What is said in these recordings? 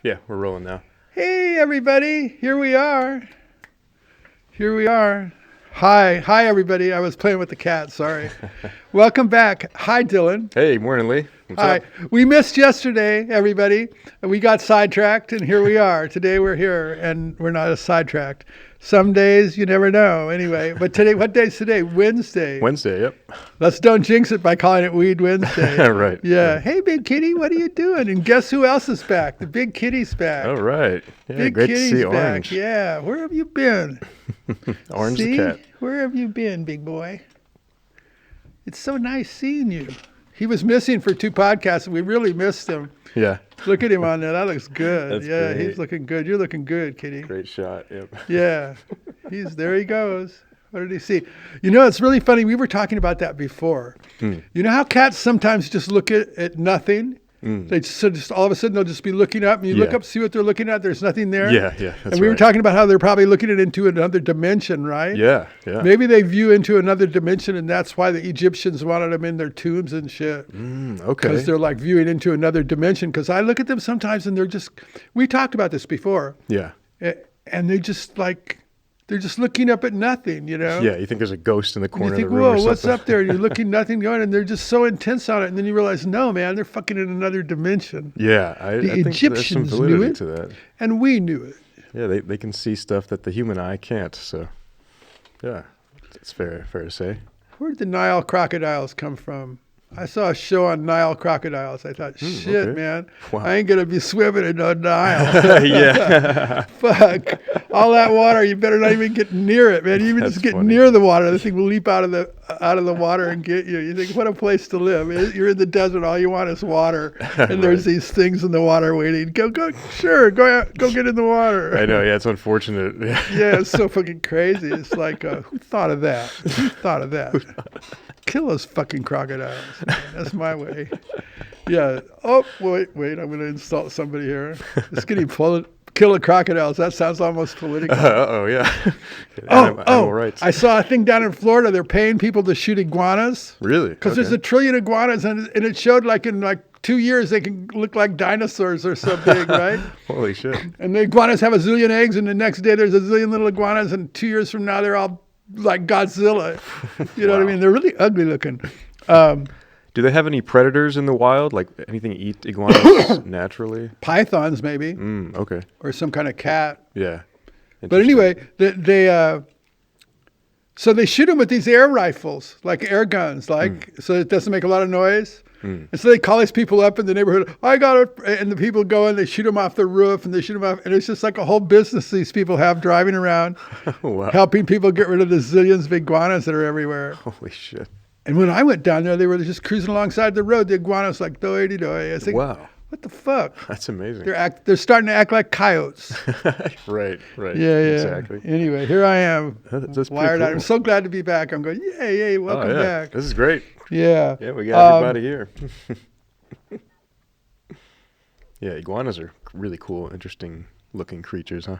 Yeah, we're rolling now. Hey, everybody. Here we are. Hi, everybody. I was playing with the cat. Sorry. Welcome back. Hi, Dylan. Hey, morning, Lee. What's Hi. up? We missed yesterday, everybody. We got sidetracked, and here we are. Today we're here, and we're not as sidetracked. Some days you never know. Anyway, but today, what day is today? Wednesday. Wednesday, yep. Let's don't jinx it by calling it Weed Wednesday. Right. Yeah. Hey, Big Kitty, what are you doing? And guess who else is back? The Big Kitty's back. All right. Yeah, Big great to Kitty's see back. Orange. Yeah. Where have you been? Orange See? the cat. Where have you been, big boy? It's so nice seeing you. He was missing for 2 podcasts, and we really missed him. Yeah. Look at him on there. That looks good. That's yeah, great. He's looking good. You're looking good, Kitty. Great shot. Yep. Yeah. There he goes. What did he see? You know, it's really funny. We were talking about that before. You know how cats sometimes just look at nothing? They just all of a sudden they'll just be looking up, and you look up, see what they're looking at. There's nothing there. Yeah. That's And we were talking about how they're probably looking into another dimension, right? Yeah. Maybe they view into another dimension, and that's why the Egyptians wanted them in their tombs and shit. Okay. Because they're like viewing into another dimension. Because I look at them sometimes, and we talked about this before. Yeah. And they're just looking up at nothing, you know? Yeah, you think there's a ghost in the And corner you think, of the room or whoa, something. what's up there? And you're looking nothing going, and they're just so intense on it. And then you realize, no, man, they're fucking in another dimension. Yeah, I think Egyptians there's some knew validity it. to that. And we knew it. Yeah, they can see stuff that the human eye can't. So, yeah, it's fair to say. Where did the Nile crocodiles come from? I saw a show on Nile crocodiles. I thought, shit, okay. man, Wow. I ain't going to be swimming in no Nile. Yeah. Fuck. All that water, you better not even get near it, man. You even That's just get funny. near the water, the thing will leap out of the water and get you. You think, what a place to live. You're in the desert, all you want is water. And there's these things in the water waiting. Go out, go get in the water. I know, yeah, it's unfortunate. Yeah, it's so fucking crazy. It's like, who thought of that? Kill those fucking crocodiles. Man. That's my way. Yeah. Oh, wait. I'm going to insult somebody here. It's getting kill the crocodiles. That sounds almost political. Uh-oh, yeah. Animal rights. I saw a thing down in Florida. They're paying people to shoot iguanas. Really? Because there's 1 trillion iguanas, and it showed like in 2 years they can look like dinosaurs or so big, right? Holy shit. And the iguanas have a zillion eggs, and the next day there's a zillion little iguanas, and 2 years from now they're all like Godzilla. You know what I mean? They're really ugly looking. Do they have any predators in the wild? Like anything eat iguanas naturally? Pythons, maybe, Okay. or some kind of cat. Yeah. But anyway, so they shoot them with these air rifles, like air guns, so it doesn't make a lot of noise. And so they call these people up in the neighborhood. I got it, and the people go and they shoot them off the roof, and they shoot them off, and it's just like a whole business these people have driving around, Wow. helping people get rid of the zillions of iguanas that are everywhere. Holy shit. And when I went down there, they were just cruising alongside the road. The iguanas like doy-de-doy. I was like, Wow. what the fuck? That's amazing. They're starting to act like coyotes. Right. Yeah. Exactly. Anyway, here I am. That's Wired pretty out. cool. I'm so glad to be back. I'm going, yay, welcome Oh, yeah. back. This is great. Yeah. Yeah, we got everybody here. Yeah, iguanas are really cool, interesting looking creatures, huh?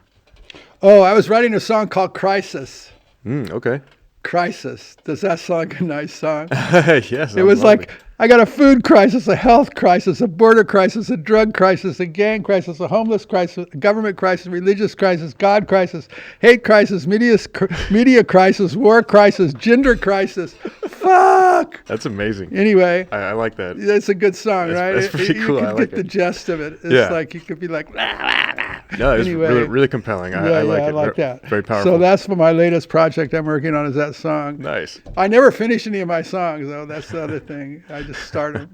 Oh, I was writing a song called Crisis. Okay. Crisis. Does that sound like a nice song? Yes. It was like, I got a food crisis, a health crisis, a border crisis, a drug crisis, a gang crisis, a homeless crisis, a government crisis, religious crisis, God crisis, hate crisis, media crisis, war crisis, gender crisis. Fuck! That's amazing. Anyway. I like that. That's a good song, right? That's pretty cool. You I can like get the it. gist of it. It's like, you could be like, No, it's Anyway. really compelling. I like it. I like that. Very powerful. So that's what my latest project I'm working on is that song. Nice. I never finish any of my songs, though. That's the other thing. I just started.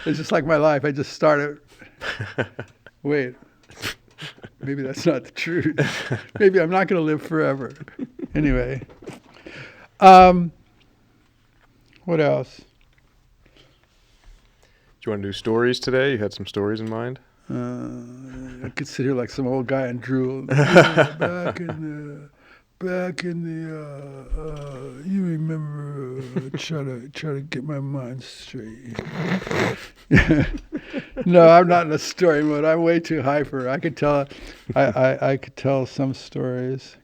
It's just like my life. I just started. Wait. Maybe that's not the truth. Maybe I'm not going to live forever. Anyway. What else? Do you want to do stories today? You had some stories in mind? I could sit here like some old guy and drool. Back in the, you remember, try to get my mind straight. No, I'm not in a story mode. I'm way too hyper. I could tell, I could tell some stories.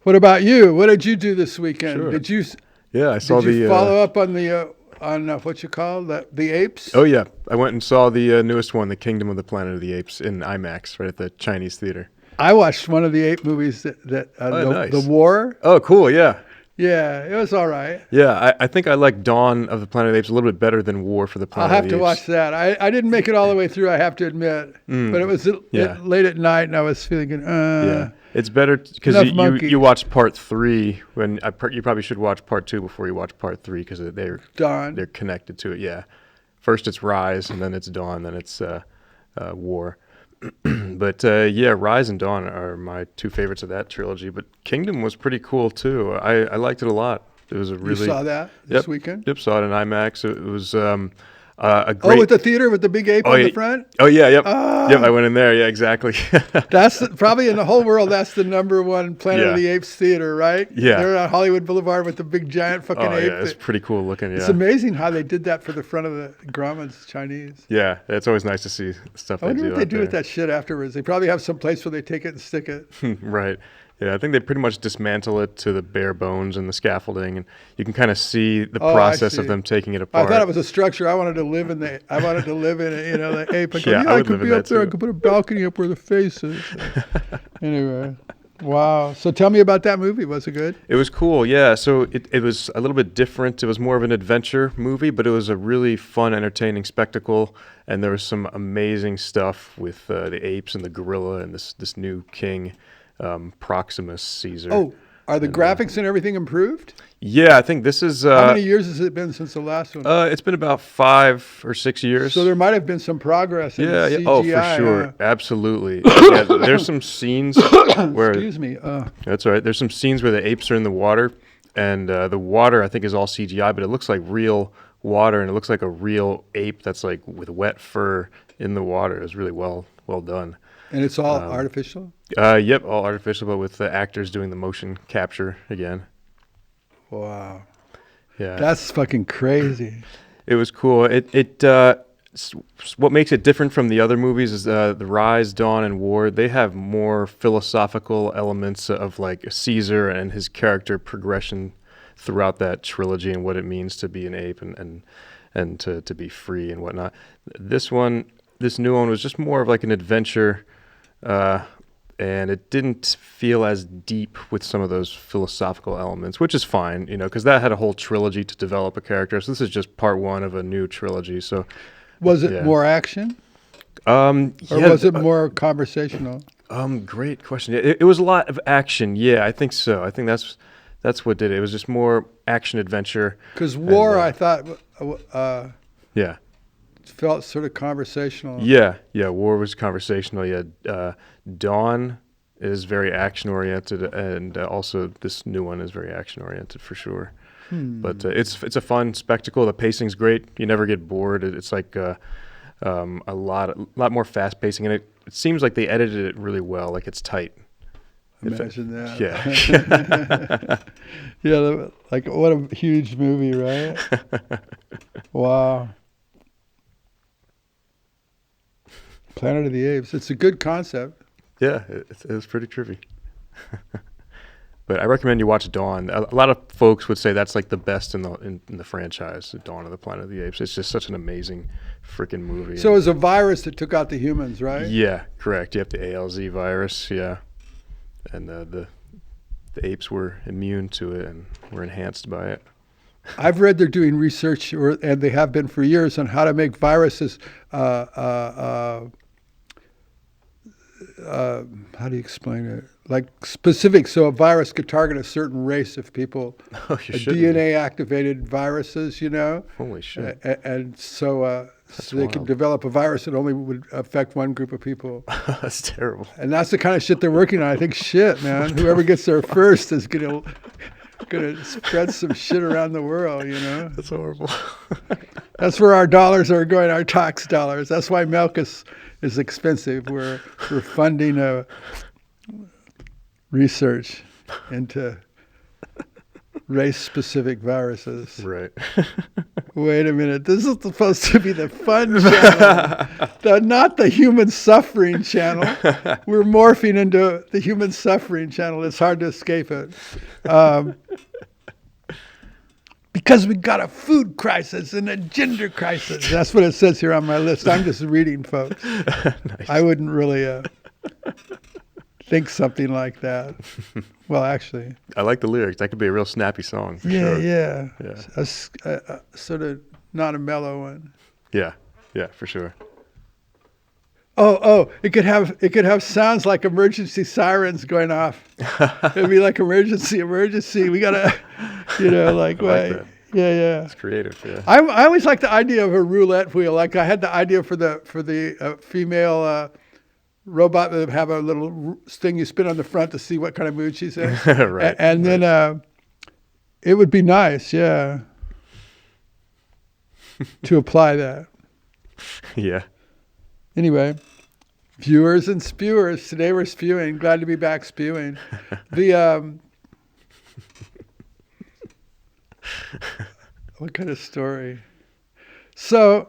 What about you? What did you do this weekend? Sure. Did you Yeah, I saw did you the follow up on the what you call the Apes. Oh yeah, I went and saw the newest one, The Kingdom of the Planet of the Apes, in IMAX, right at the Chinese theater. I watched one of the ape movies Nice. the War. Oh, cool. Yeah. Yeah, it was all right. Yeah, I think I like Dawn of the Planet of the Apes a little bit better than War for the I'll Planet have of the to Apes. watch that. I didn't make it all the way through, I have to admit. But it was late at night, and I was feeling, Yeah, it's better because you watched part 3 when you probably should watch part 2 before you watch part 3 because they're connected to it. Yeah, first it's Rise, and then it's Dawn, then it's War. But yeah, Rise and Dawn are my 2 favorites of that trilogy. But Kingdom was pretty cool too. I liked it a lot. It was a really. You saw that this weekend? Yep, saw it in IMAX. It was a great. Oh, with the theater with the big ape on the front. Oh yeah, yep, yep. I went in there. Yeah, exactly. That's probably in the whole world. That's the #1 Planet of the Apes theater, right? Yeah, they're on Hollywood Boulevard with the big giant fucking ape. Yeah, it's pretty cool looking. Yeah, it's amazing how they did that for the front of the Grauman's Chinese. Yeah, it's always nice to see stuff. I wonder what they do with that shit afterwards. They probably have some place where they take it and stick it. Right. Yeah, I think they pretty much dismantle it to the bare bones and the scaffolding, and you can kind of see the process of them taking it apart. I thought it was a structure. I wanted to live in it. The ape. I could be up there. I could put a balcony up where the face is. Anyway, wow. So tell me about that movie. Was it good? It was cool. Yeah. So it was a little bit different. It was more of an adventure movie, but it was a really fun, entertaining spectacle, and there was some amazing stuff with the apes and the gorilla and this new king. Proximus Caesar. Oh, are the graphics and everything improved? Yeah, I think this is. How many years has it been since the last one? It's been about 5 or 6 years. So there might have been some progress in the CGI. Oh, for sure. Absolutely. Yeah, there's some scenes where. Excuse me. That's all right. There's some scenes where the apes are in the water, and the water I think is all CGI, but it looks like real water, and it looks like a real ape that's like with wet fur in the water. It's really well done. And it's all artificial? Yep, all artificial, but with the actors doing the motion capture again. Wow. Yeah. That's fucking crazy. It was cool. What makes it different from the other movies is the Rise, Dawn, and War. They have more philosophical elements of like Caesar and his character progression throughout that trilogy and what it means to be an ape and to be free and whatnot. This new one was just more of like an adventure. And it didn't feel as deep with some of those philosophical elements, which is fine, because that had a whole trilogy to develop a character. So this is just part 1 of a new trilogy. So, was it more action, or was it more conversational? Great question. It was a lot of action. Yeah, I think so. I think that's what did it. It was just more action adventure. Because War, I thought, yeah. Felt sort of conversational. Yeah, War was conversational. Yeah, Dawn is very action oriented, and also this new one is very action oriented for sure. But it's a fun spectacle. The pacing's great. You never get bored. It's like a lot more fast pacing, and it seems like they edited it really well. Like it's tight. Imagine that. Yeah. Yeah, like what a huge movie, right? Wow. Planet of the Apes. It's a good concept. Yeah, it was pretty trippy. But I recommend you watch Dawn. A lot of folks would say that's like the best in the franchise, Dawn of the Planet of the Apes. It's just such an amazing freaking movie. So it was a virus that took out the humans, right? Yeah, correct. You have the ALZ virus, yeah. And the apes were immune to it and were enhanced by it. I've read they're doing research, and they have been for years, on how to make viruses how do you explain it? Like specific, so a virus could target a certain race of people. DNA activated viruses, Holy shit! And so they could develop a virus that only would affect one group of people. That's terrible. And that's the kind of shit they're working on. I think shit, man. Whoever gets there first is gonna spread some shit around the world, That's horrible. That's where our dollars are going, our tax dollars. That's why milk is expensive. We're funding research into race-specific viruses. Right. Wait a minute. This is supposed to be the fun channel, not the human suffering channel. We're morphing into the human suffering channel. It's hard to escape it. because we got a food crisis and a gender crisis. That's what it says here on my list. I'm just reading, folks. Nice. I wouldn't really think something like that. Well, actually. I like the lyrics. That could be a real snappy song. For Yeah, sure. yeah. Yeah. A sort of not a mellow one. Yeah, for sure. Oh, it could have sounds like emergency sirens going off. It'd be like emergency. We gotta, like, I like that. Yeah. It's creative. Yeah. I always like the idea of a roulette wheel. Like I had the idea for the female robot that would have a little thing you spin on the front to see what kind of mood she's in. Right. And then it would be nice, yeah, to apply that. Yeah. Anyway, viewers and spewers. Today we're spewing. Glad to be back spewing. What kind of story? So,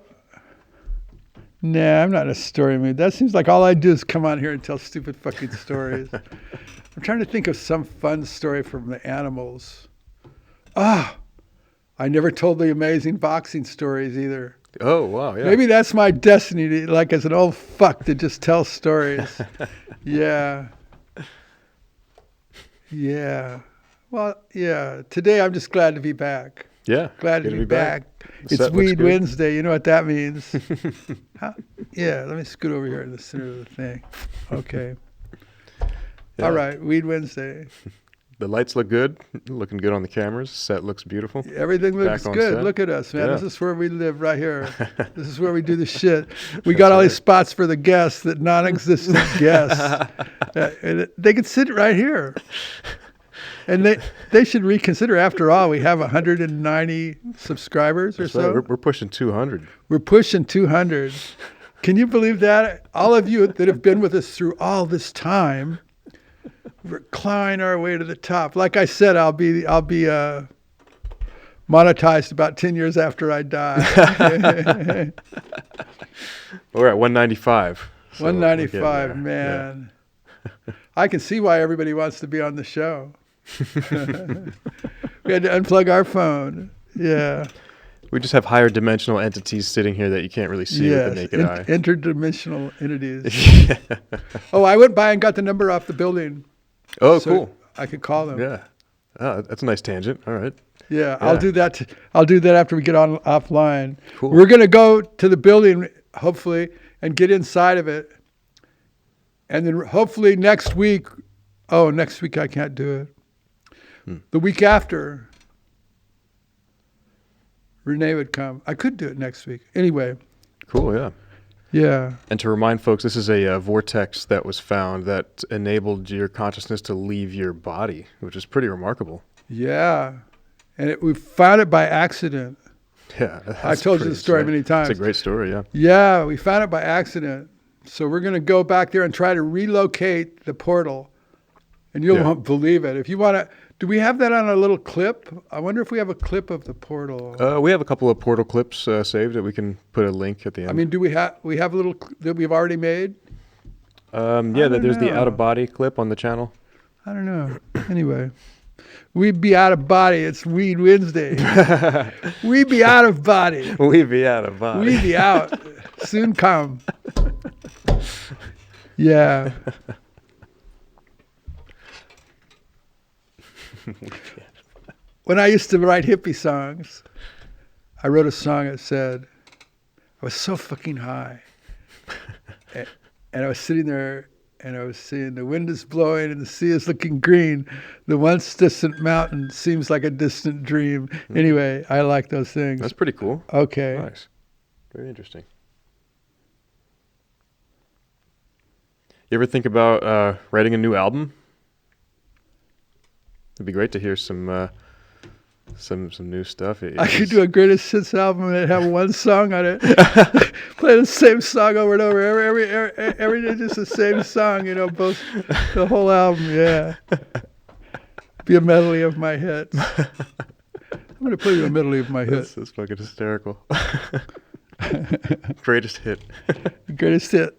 nah, I'm not in a story mood. That seems like all I do is come on here and tell stupid fucking stories. I'm trying to think of some fun story from the animals. I never told the amazing boxing stories either. Oh, wow. Yeah. Maybe that's my destiny, like as an old fuck, to just tell stories. Yeah. Well, yeah. Today I'm just glad to be back. Yeah. Glad to good be back. The It's set looks Weed good. Wednesday. You know what that means? Yeah, let me scoot over here in the center of the thing. Okay. Yeah. All right, Weed Wednesday. The lights look good. Looking good on the cameras. Set looks beautiful. Everything looks Back on good. set. Look at us, man. Yeah. This is where we live right here. This is where we do the shit. We got all these spots for the guests, that non-existent guests. And they could sit right here. And they should reconsider. After all, we have 190 subscribers or That's so. right. We're pushing 200. We're pushing 200. Can you believe that? All of you that have been with us through all this time, we're clawing our way to the top. Like I said, I'll be monetized about 10 years after I die. We're at 195. So 195, we're getting there. man. I can see why everybody wants to be on the show. We had to unplug our phone. Yeah. We just have higher dimensional entities sitting here that you can't really see with the naked eye. Interdimensional entities. Oh, I went by and got the number off the building. Oh, so cool. I could call them. Yeah. Oh, that's a nice tangent. All right. Yeah, I'll do that. I'll do that after we get on offline. Cool. We're gonna go to the building, hopefully, and get inside of it, and then hopefully next week. Oh, next week I can't do it. The week after, Renee would come. I could do it next week. Anyway. Cool. Yeah. Yeah. And to remind folks, this is a vortex that was found that enabled your consciousness to leave your body, which is pretty remarkable. Yeah. And we found it by accident. Yeah. I've told you the story many times. It's a great story, yeah. Yeah, we found it by accident. So we're going to go back there and try to relocate the portal. And you won't believe it. If you want to, do we have that on a little clip? I wonder if we have a clip of the portal. We have a couple of portal clips saved that we can put a link at the end. I mean, do we have a little that we've already made? There's the out of body clip on the channel. I don't know. Anyway, we'd be out of body. It's Weed Wednesday. We'd be out of body. We'd be out of body. We'd be out. Soon come. Yeah. When I used to write hippie songs, I wrote a song that said, I was so fucking high. And I was sitting there and I was saying, the wind is blowing and the sea is looking green. The once distant mountain seems like a distant dream. Anyway, I like those things. That's pretty cool. Okay. Nice. Very interesting. You ever think about writing a new album? It'd be great to hear some new stuff. I could do a greatest hits album and have one song on it. Play the same song over and over. Every day, just the same song. Both the whole album. Yeah. Be a medley of my hits. I'm gonna play you a medley of my hits. That's fucking hysterical. Greatest hit. Greatest hit.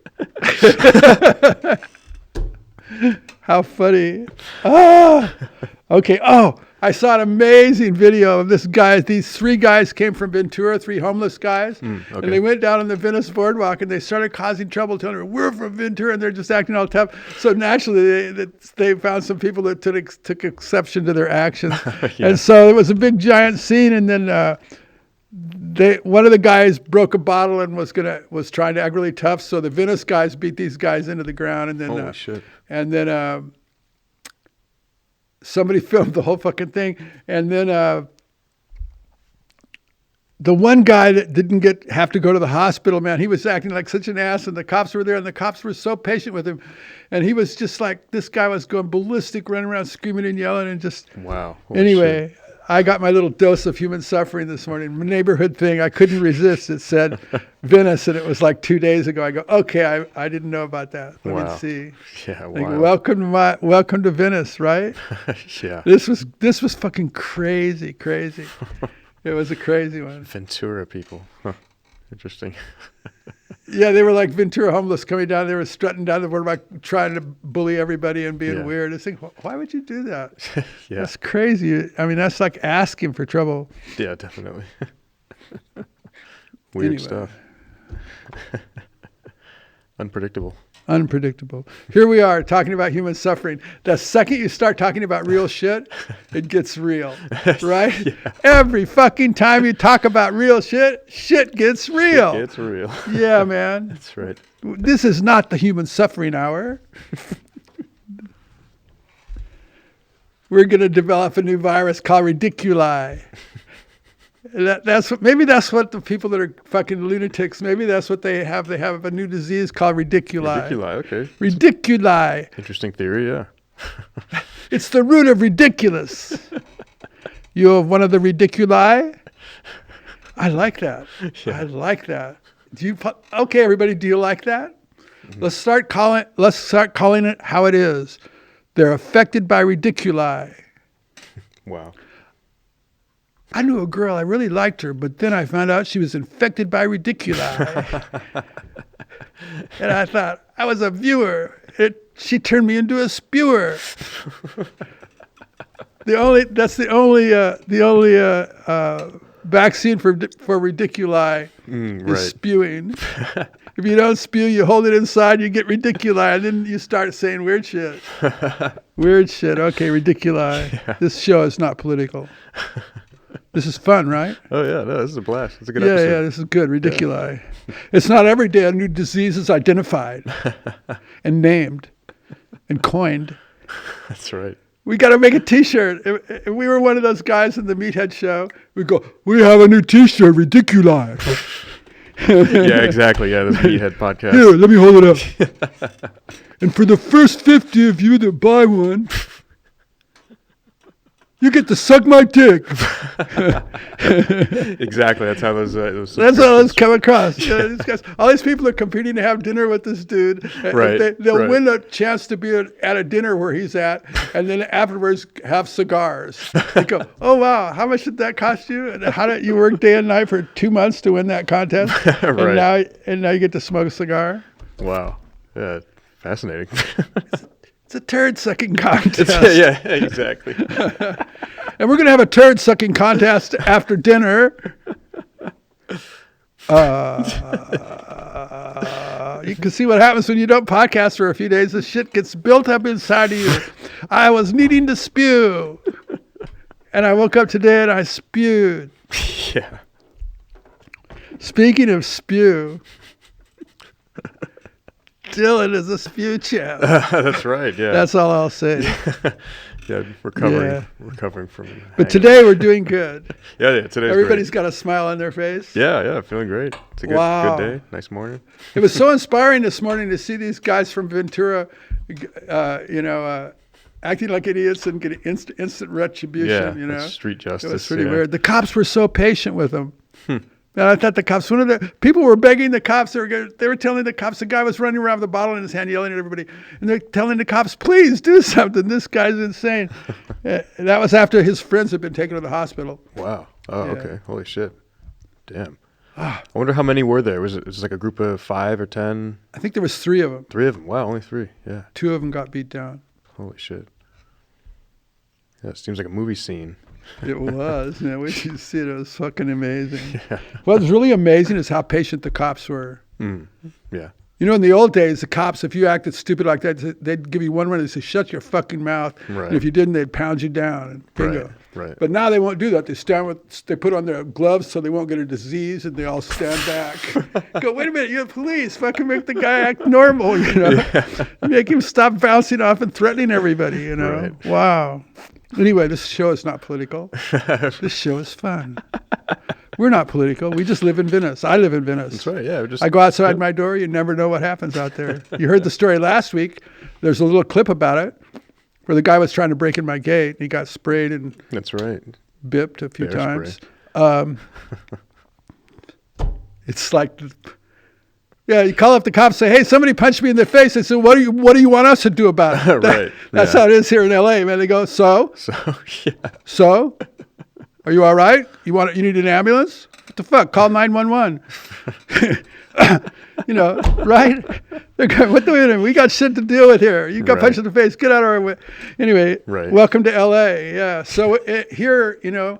How funny. Okay. Oh, I saw an amazing video of this guy. These 3 guys came from Ventura, 3 homeless guys, and they went down on the Venice boardwalk and they started causing trouble, telling them, we're from Ventura, and they're just acting all tough. So naturally, they found some people that took exception to their actions. Yeah. And so it was a big, giant scene, and then one of the guys broke a bottle and was trying to act really tough. So the Venice guys beat these guys into the ground, and then Holy shit. And then somebody filmed the whole fucking thing, and then the one guy that didn't have to go to the hospital, man, he was acting like such an ass, and the cops were there, and the cops were so patient with him, and he was just like, this guy was going ballistic, running around screaming and yelling, and just wow. Holy anyway. shit. I got my little dose of human suffering this morning. My neighborhood thing, I couldn't resist. It said Venice, and it was like 2 days ago. I go, okay, I didn't know about that. Let me see. Yeah, Like, wow. welcome to Venice, right? Yeah. This was fucking crazy. It was a crazy one. Ventura people. Huh. Interesting. Yeah, they were like Ventura homeless coming down. They were strutting down the boardwalk, trying to bully everybody and being weird. I think, why would you do that? Yeah. That's crazy. I mean, that's like asking for trouble. Yeah, definitely. Weird stuff. Unpredictable. Here we are talking about human suffering. The second you start talking about real shit, it gets real, right? Yeah. Every fucking time you talk about real shit gets real. It's real. Yeah, man. That's right. This is not the human suffering hour. We're going to develop a new virus called Ridiculi. Maybe that's what the people that are fucking lunatics, maybe that's what they have. They have a new disease called Ridiculi. Ridiculi, okay. Ridiculi. Interesting theory, yeah. It's the root of ridiculous. You have one of the Ridiculi? I like that. Yeah. I like that. Okay, everybody, do you like that? Mm-hmm. Let's start calling it how it is. They're affected by Ridiculi. Wow. I knew a girl, I really liked her, but then I found out she was infected by Ridiculi. And I thought, I was a viewer. She turned me into a spewer. That's the only vaccine for Ridiculi is spewing. If you don't spew, you hold it inside, you get Ridiculi, and then you start saying weird shit. Weird shit. Okay, Ridiculi. Yeah. This show is not political. This is fun, right? Oh, yeah. No, this is a blast. It's a good episode. Yeah, this is good. Ridiculi. Yeah. It's not every day a new disease is identified and named and coined. That's right. We got to make a T-shirt. If we were one of those guys in the Meathead show, we'd go, we have a new T-shirt, Ridiculi. Yeah, exactly. Yeah, this Meathead podcast. Here, let me hold it up. And for the first 50 of you that buy one, you get to suck my dick. Exactly. That's how those That's how those come across. You know, these guys, all these people are competing to have dinner with this dude. Right. They'll win a chance to be at a dinner where he's at, and then afterwards have cigars. They go, oh, wow, how much did that cost you? And how did you work day and night for 2 months to win that contest? Right. And now you get to smoke a cigar? Wow. Yeah, fascinating. It's a turd-sucking contest. Yeah, exactly. And we're going to have a turd-sucking contest after dinner. You can see what happens when you don't podcast for a few days. The shit gets built up inside of you. I was needing to spew. And I woke up today and I spewed. Yeah. Speaking of spew... Dylan is a spew champ. That's right, yeah. That's all I'll say. Yeah, recovering from. But today we're doing good. Yeah, today's everybody's great. got a smile on their face. Yeah, feeling great. It's a good day. Nice morning. It was so inspiring this morning to see these guys from Ventura, acting like idiots and getting instant retribution. Yeah, street justice. It was pretty weird. The cops were so patient with them. And I thought the cops, people were begging the cops. They were telling the cops, the guy was running around with a bottle in his hand, yelling at everybody. And they're telling the cops, please do something. This guy's insane. That was after his friends had been taken to the hospital. Wow. Oh, yeah. Okay. Holy shit. Damn. I wonder how many were there. Was it like a group of 5 or 10? I think there was 3 of them. 3 of them. Wow, only 3. Yeah. 2 of them got beat down. Holy shit. Yeah, it seems like a movie scene. It was, man. We should see it. It was fucking amazing. Yeah. What was really amazing is how patient the cops were. Yeah. You know, in the old days, the cops, if you acted stupid like that, they'd give you one run and say, shut your fucking mouth. Right. And if you didn't, they'd pound you down. And bingo. Right. But now they won't do that. They put on their gloves so they won't get a disease, and they all stand back. Go, wait a minute, you're police. Fucking make the guy act normal, you know. Yeah. Make him stop bouncing off and threatening everybody, you know. Right. Wow. Anyway, this show is not political. This show is fun. We're not political. We just live in Venice. I live in Venice. That's right. Yeah. I go outside my door. You never know what happens out there. You heard the story last week. There's a little clip about it where the guy was trying to break in my gate. He got sprayed and That's right. bipped a few Bear times. It's like, yeah, you call up the cops and say, hey, somebody punched me in the face. They say, what do you want us to do about it? Right. That's Yeah. how it is here in LA, man. They go, so? Yeah. So? Are you all right? You need an ambulance? What the fuck? Call 911. You know, right? They're going, what the we got shit to deal with here. You got punched in the face. Get out of our way. Anyway, welcome to LA. Yeah. So here, you know,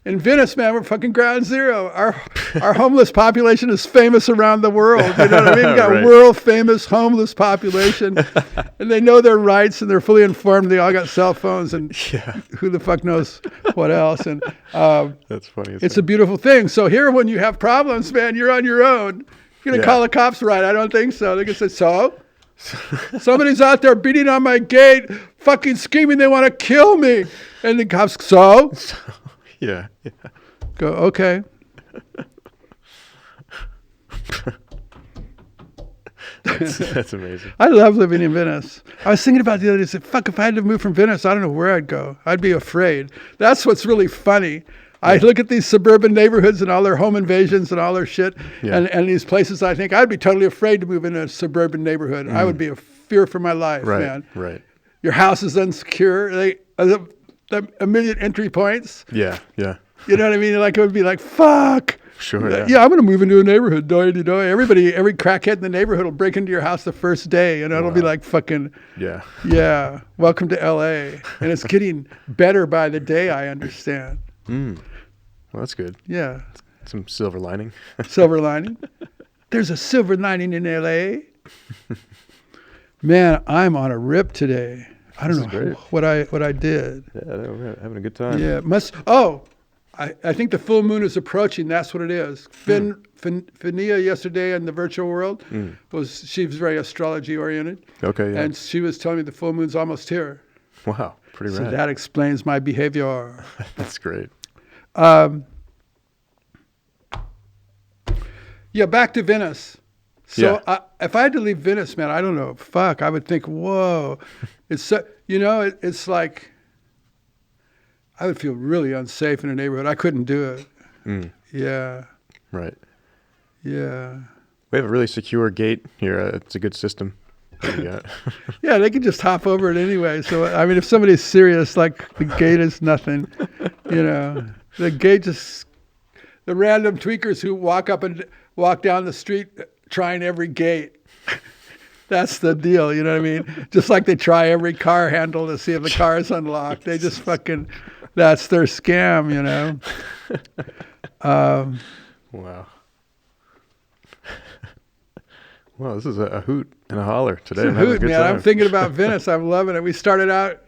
in Venice, man, we're fucking ground zero. Our homeless population is famous around the world. You know what I mean? We got world famous homeless population, and they know their rights and they're fully informed. They all got cell phones, and who the fuck knows what else? And that's funny. It's a beautiful thing. So here, when you have problems, man, you're on your own. You're gonna call the cops, right? I don't think so. They're gonna say, so. Somebody's out there beating on my gate, fucking screaming they want to kill me, and the cops, so. Yeah. Go, okay. That's amazing. I love living in Venice. I was thinking about the other day, I said, fuck, if I had to move from Venice, I don't know where I'd go. I'd be afraid. That's what's really funny. I look at these suburban neighborhoods and all their home invasions and all their shit, and these places, I think I'd be totally afraid to move in a suburban neighborhood. I would be a fear for my life, man. Right. Your house is unsecure. A million entry points. Yeah. You know what I mean? Like, it would be like, fuck. Sure. Yeah, I'm going to move into a neighborhood. Every crackhead in the neighborhood will break into your house the first day, and it'll be like fucking. Yeah. Welcome to LA, and it's getting better by the day. I understand. Well, that's good. Yeah. Some silver lining. Silver lining. There's a silver lining in LA. Man, I'm on a rip today. I don't know what I did. Yeah, we're having a good time. Yeah, I think the full moon is approaching. That's what it is. Finia yesterday in the virtual world she was very astrology oriented. Okay, yeah. And she was telling me the full moon's almost here. Wow, pretty rad. So that explains my behavior. That's great. Yeah, back to Venice. So if I had to leave Venice, man, I don't know. Fuck, I would think, whoa. It's so, it's like I would feel really unsafe in a neighborhood. I couldn't do it. Yeah. Right. Yeah. We have a really secure gate here. It's a good system. Yeah, they can just hop over it anyway. So, I mean, if somebody's serious, like the gate is nothing, the gate just, the random tweakers who walk down the street trying every gate. That's the deal, you know what I mean? Just like they try every car handle to see if the car is unlocked. They just fucking, that's their scam, Wow. Well, this is a hoot and a holler today. It's a hoot, man. I'm thinking about Venice. I'm loving it. We started out,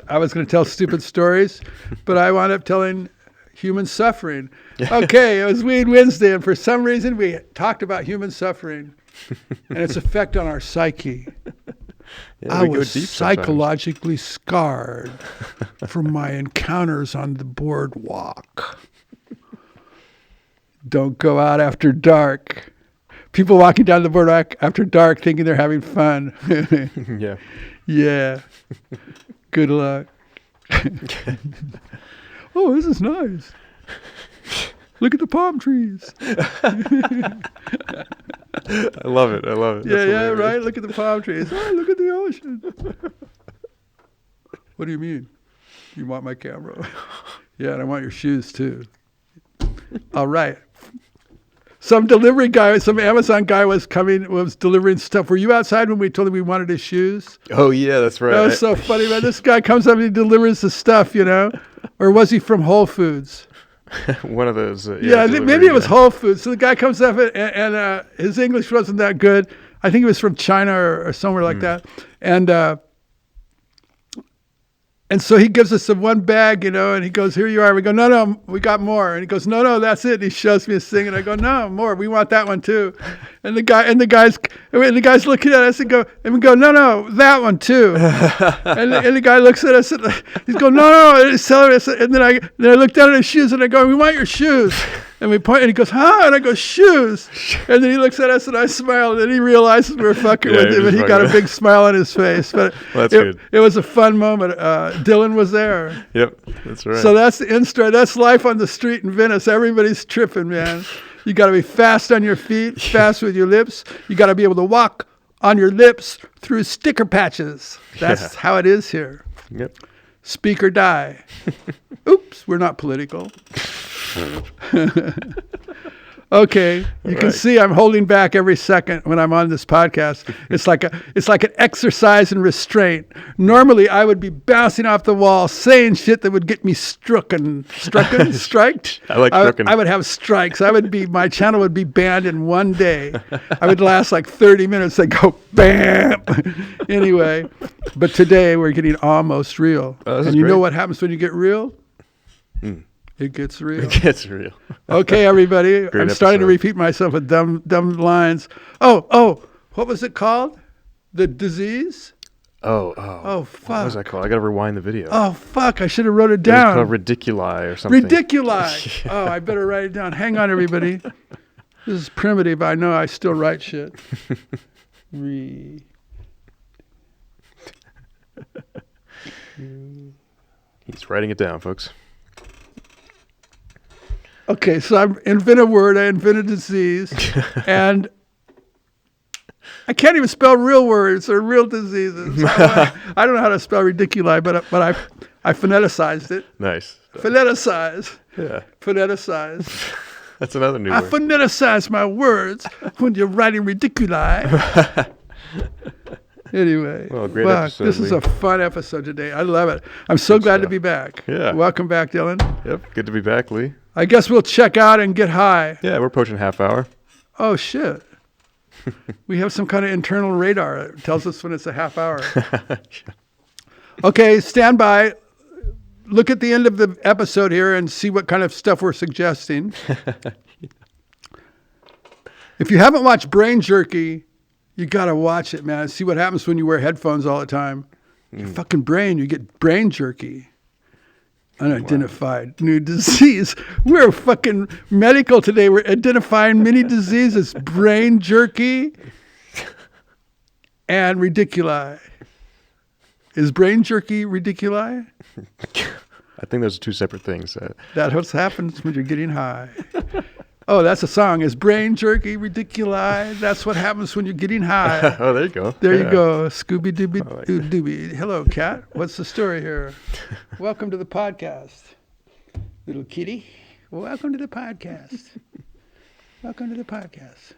I was going to tell stupid stories, but I wound up telling human suffering. Okay, it was Weed Wednesday, and for some reason we talked about human suffering and its effect on our psyche. I was psychologically scarred from my encounters on the boardwalk. Don't go out after dark. People walking down the boardwalk after dark thinking they're having fun. Yeah. Yeah. Good luck. Oh, this is nice. Look at the palm trees. I love it. Yeah, right? Look at the palm trees. Oh, look at the ocean. What do you mean? You want my camera? Yeah, and I want your shoes too. All right. some delivery guy, some Amazon guy was delivering stuff. Were you outside when we told him we wanted his shoes? Oh yeah, that's right. That was so funny, man. This guy comes up and he delivers the stuff, or was he from Whole Foods? One of those. Yeah, maybe it was Whole Foods. So the guy comes up and his English wasn't that good. I think he was from China or somewhere like that. And so he gives us one bag, and he goes, "Here you are." We go, "No, we got more." And he goes, "No, that's it." And he shows me his thing, and I go, "No, more. We want that one too." And the guy's looking at us and we go, "No, that one too." and the guy looks at us and he's going, "No." And he's telling us, and then I look down at his shoes and I go, "We want your shoes." And we point, and he goes, "Huh?" And I go, "Shoes." And then he looks at us, and I smile, and then he realizes we're fucking with him, and he got a big smile on his face. But that's good. It was a fun moment. Dylan was there. Yep, that's right. So that's the in-story. That's life on the street in Venice. Everybody's tripping, man. You got to be fast on your feet, fast with your lips. You got to be able to walk on your lips through sticker patches. That's how it is here. Yep. Speak or die. Oops, we're not political. Okay, you can see I'm holding back every second when I'm on this podcast. It's like an exercise in restraint. Normally, I would be bouncing off the wall, saying shit that would get me striked. I like strucken. I would have strikes. My channel would be banned in one day. I would last like 30 minutes. They'd go bam. Anyway, but today we're getting almost real. And you know what happens when you get real? It gets real. It gets real. Okay, everybody. I'm starting to episode. repeat myself with dumb lines. Oh, what was it called? The disease? Oh, fuck. What was that called? I got to rewind the video. Oh, fuck. I should have wrote it It down. was called Ridiculi or something. Ridiculi. Oh, I better write it down. Hang on, everybody. This is primitive. I know I still write shit. He's writing it down, folks. Okay, so I invent a word, I invent a disease, and I can't even spell real words or real diseases. I don't know how to spell ridiculi, but I phoneticized it. Nice. Phoneticize. Yeah. Phoneticize. That's another new I word. phoneticize my words when you're writing ridiculi. Anyway, Well, great episode, this is Lee. a fun episode today. I love it. I'm so glad to be back. Yeah. Welcome back, Dylan. Yep. Good to be back, Lee. I guess we'll check out and get high. Yeah, we're approaching half hour. Oh, shit. We have some kind of internal radar that tells us when it's a half hour. Okay, stand by. Look at the end of the episode here and see what kind of stuff we're suggesting. If you haven't watched Brain Jerky, you got to watch it, man. See what happens when you wear headphones all the time. Your fucking brain, you get brain jerky. Unidentified new disease. We're fucking medical today. We're identifying many diseases. Brain jerky and ridiculi. Is brain jerky ridiculi? I think those are two separate things. That's what happens when you're getting high. Oh, that's a song. Is brain jerky ridiculi? That's what happens when you're getting high. Oh, there you go. There you go. Scooby Dooby Dooby. Hello, cat. What's the story here? Welcome to the podcast. Little kitty. Welcome to the podcast. Welcome to the podcast.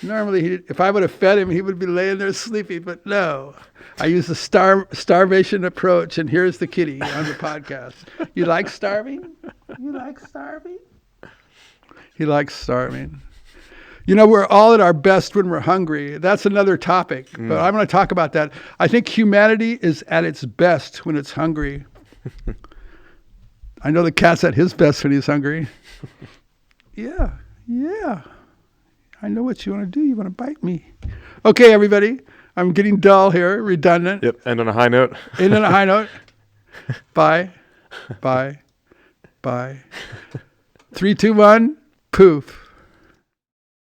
Normally, if I would have fed him, he would be laying there sleeping, but no. I use the starvation approach, and here's the kitty on the podcast. You like starving? You like starving? He likes starving. You know, we're all at our best when we're hungry. That's another topic, but I'm going to talk about that. I think humanity is at its best when it's hungry. I know the cat's at his best when he's hungry. Yeah. I know what you want to do. You want to bite me. Okay, everybody. I'm getting dull here, redundant. Yep. And on a high note. And on a high note. Bye. 3, 2, 1. Poof.